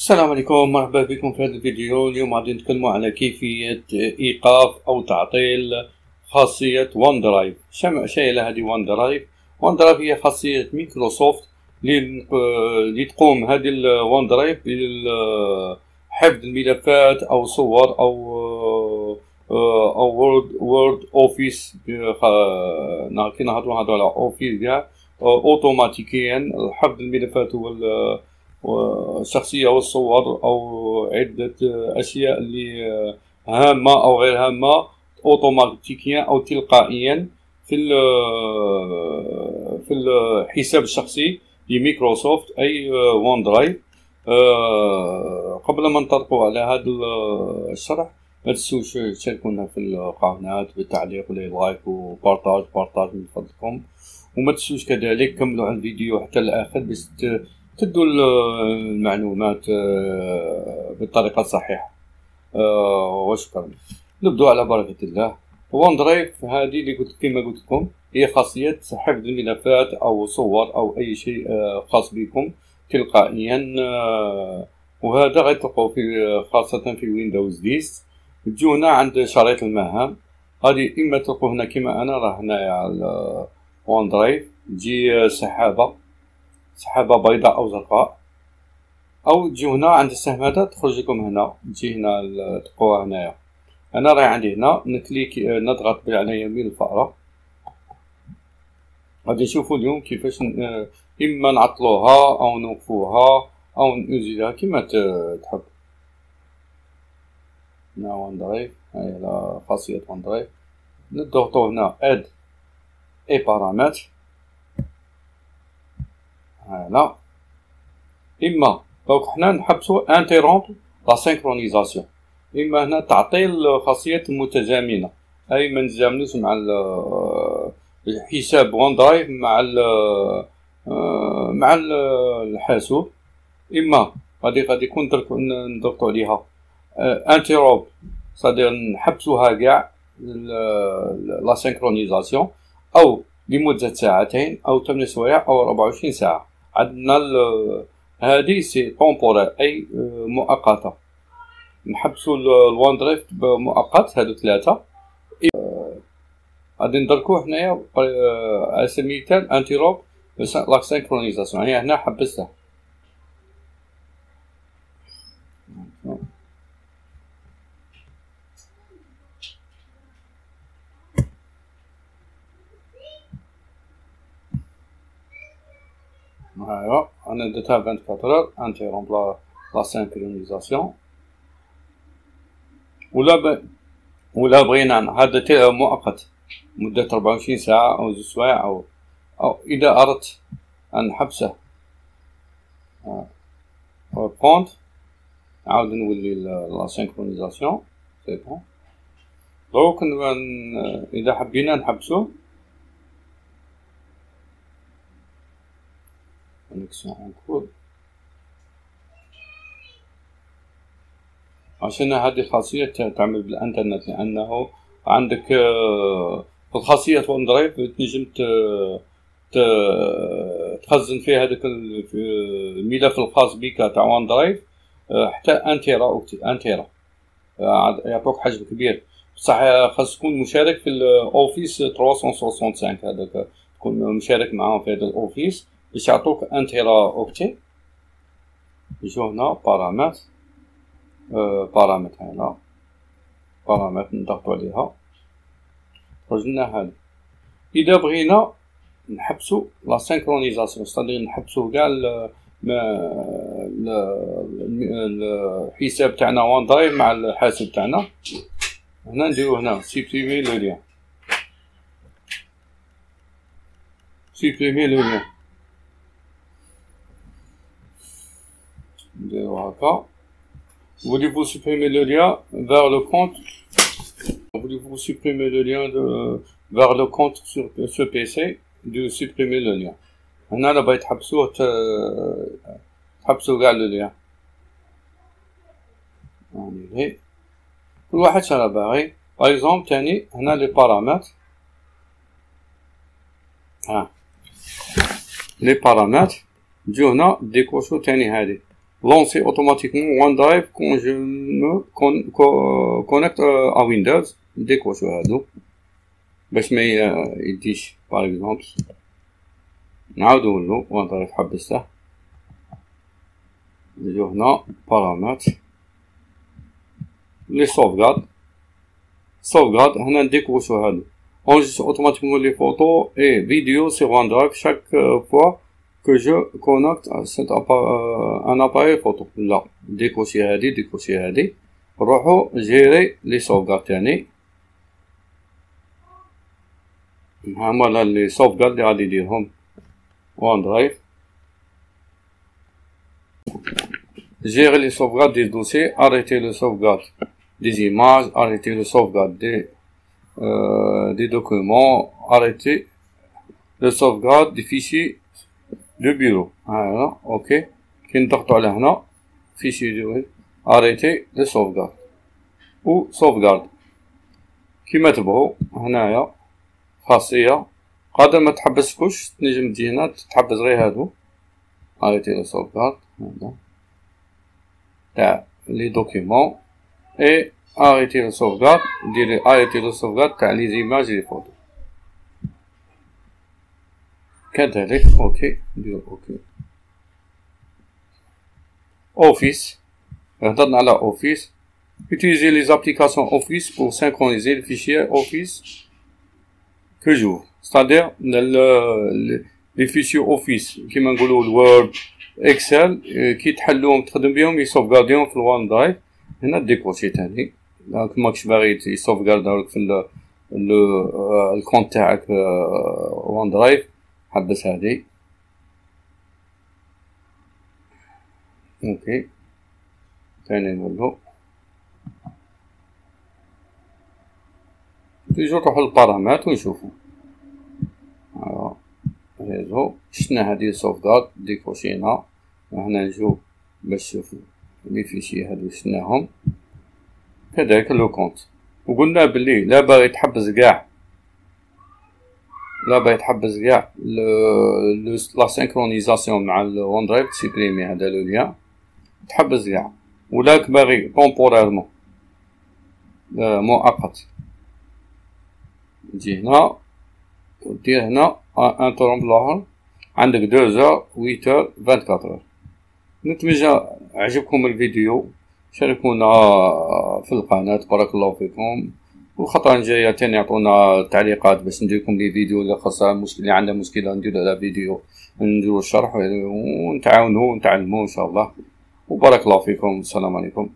السلام عليكم، مرحبا بكم في هذا الفيديو. اليوم غادي نتكلموا على كيفية إيقاف أو تعطيل خاصية ون درايف. شنو هذه ون درايف؟ ون درايف هي خاصية مايكروسوفت اللي تقوم هذه الون درايف بحفظ الملفات أو صور أو وورد أوفيس. كي نهضروا على أوفيس كاع أوتوماتيكيا حفظ الملفات والشخصية والصور أو عدة أشياء اللي هامة أو غير هامة أوتوماتيكيا أو تلقائيا في الحساب الشخصي لميكروسوفت أي ون درايف. قبل ما نطرقوا على هذا الشرح، ما تنسوش تشاركونا في القناة بالتعليق ولايك وبارطاج من فضلكم، وما تنسوش كذلك كملوا على الفيديو حتى الآخر باش تدوا المعلومات بالطريقة الصحيحة. وشكرا. نبدو على بركة الله. ون درايف هذه اللي كما قلت لكم هي خاصية حفظ الملفات أو صور أو أي شيء خاص بكم تلقائيا، وهذا غتلقوا في خاصة في ويندوز 10. تجو هنا عند شريط المهام. هذه إما تلقوا هنا كما أنا راه هنايا على ون درايف تجي سحابة بيضاء أو زرقاء، أو تجيو هنا عند السهم هذا تخرج لكم هنا، تجي هنا تلقوها هنايا. أنا راهي عندي هنا نكليك نضغط على يمين الفأرة. غادي نشوفو اليوم كيفاش إما نعطلوها أو نوقفوها أو نزيدها كيما تحب. هنا ون درايف، هاي على خاصية ون درايف نضغطو هنا اد اي بارامتر. هنا إما دونك حنا نحبسو انتيرومب لا سينكرونيزاسيون، إما هنا تعطيل خاصية متزامنة، أي ما نتزامنوش مع الحساب ون درايف مع الحاسوب. إما غادي يكون نضغطو عليها انتيرومب، صدير نحبسوها كاع لا سينكرونيزاسيون، أو لمدة ساعتين أو 8 سوايع أو 24 ساعة. عندنا هذه سي طومبورير أي مؤقتة، نحبسو الون درايف مؤقت. هادو ثلاثة غادي ندركو هنايا على سبيل المثال انتيروب لا سينكرونيزاسيون، هي هنا حبستها. هايا أنا درتها 24 انتيرومب لا سينكرونيزاسيون. ولا بغينا هذا مؤقت مدة 24 ساعة أو 2 سوايع أو إذا أردت أن نحبسه كونت نعاود نولي لا سينكرونيزاسيون. سي بون. دروك إذا حبينا نحبسو كونيكسيون اون كور. عشان هذه الخاصية تعمل بالإنترنت، لأنه عندك في الخاصية ون درايف تنجم تخزن فيه هذاك الملف الخاص بك تاع ون درايف حتى 1 تيرا يعطوك حجم كبير. بصح خاص تكون مشارك في الأوفيس 365، هذاك تكون مشارك معاهم في هذا الأوفيس باش يعطوك 1 تيرا أوكتي. نجو هنا بارامتر، هنا بارامتر نضغطو عليها تخرج لنا هذا. إذا بغينا نحبسو لا سينكرونيزاسيون، صدير نحبسو كاع الحساب تاعنا ون درايف مع الحاسب تاعنا، هنا نديرو هنا سيبريمي لو ليان، نديرو هاكا. Voulez-vous supprimer le lien vers le compte? Voulez-vous supprimer le lien vers le compte sur ce PC? De supprimer le lien. هنا انا بغيت تحبسوه تحبسو كاع لو ليان. يعني كل واحد شرا باغي. باغ اكزومبل تاني هنا لي بارامتر، لي بارامتر نجيو هنا ديكوشو تاني هادي lancer automatiquement OneDrive quand je me connecte à Windows. déكوشو هادو باش ما يديش باغ اكزومبل. نعاودو نقولو OneDrive حبسته، نجيو هنا بارامتر لي sauvegarde هنا نديكوشو هادو enregistre automatiquement les photos et vidéos sur OneDrive chaque fois que je connecte un appareil photo. لا ديكوشي هادي نروحو جيري لي sauvegarde تاني. هما لي sauvegarde اللي غادي يديرهم OneDrive. gérer les sauvegardes des dossiers, arrêter le sauvegarde des images, arrêter le sauvegarde des documents, arrêter le sauvegarde des fichiers de bureau. Voilà, ok. كي نضغطو على هنا fichier de bureau, arrêter le sauvegarde ou sauvegarde كيما تبغوا. هنايا خاصية قادر ما تحبسكوش، تنجم تجي هنا تحبس غير هادو arrêter le sauvegarde هذا تاع لي دوكيمون et arrêter le sauvegarde. ديري arrêter le sauvegarde تاع لي زيماج لي فوتو كذلك. اوكي نديرو اوكي. Office هضرنا على Office. utiliser les applications Office pour synchroniser les fichiers Office que j'ouvre, c'est-à-dire les fichiers Office كيما نقولوا الوورد اكسل كي تحلوهم تخدم بهم يسوفغارديهم في الوان درايف. هنا ديكوشي تاني ماكش باغي يسوفغارديهم في الكونت تاعك وان درايف حبس هادي. اوكي تاني نقولو توجور نروحو للبارامتر ونشوفو. ريزو شفنا هادي sauvegarde ديكوشينا. هنا نجو باش نشوفو لي فيشي هادو شفناهم. كذلك لو كونت وقلنا بلي لا باغي تحبس قاع لا سينكرونيزاسيون مع الون درايف تسيبريمي هذا لو ليان تحبس قاع، ولاك باغي طومبوريرمون مؤقت تجي هنا ودير هنا انترومب لاهر عندك 2h 8h 24h. نتمنى عجبكم الفيديو، شاركونا في القناة. بارك الله فيكم. والخطرة الجاية تاني يعطونا تعليقات باش نديرلكم لي فيديو اللي خاصة اللي عندها مشكلة نديرو على فيديو نديرو الشرح ونتعاونو ونتعلمو ان شاء الله. وبارك الله فيكم. السلام عليكم.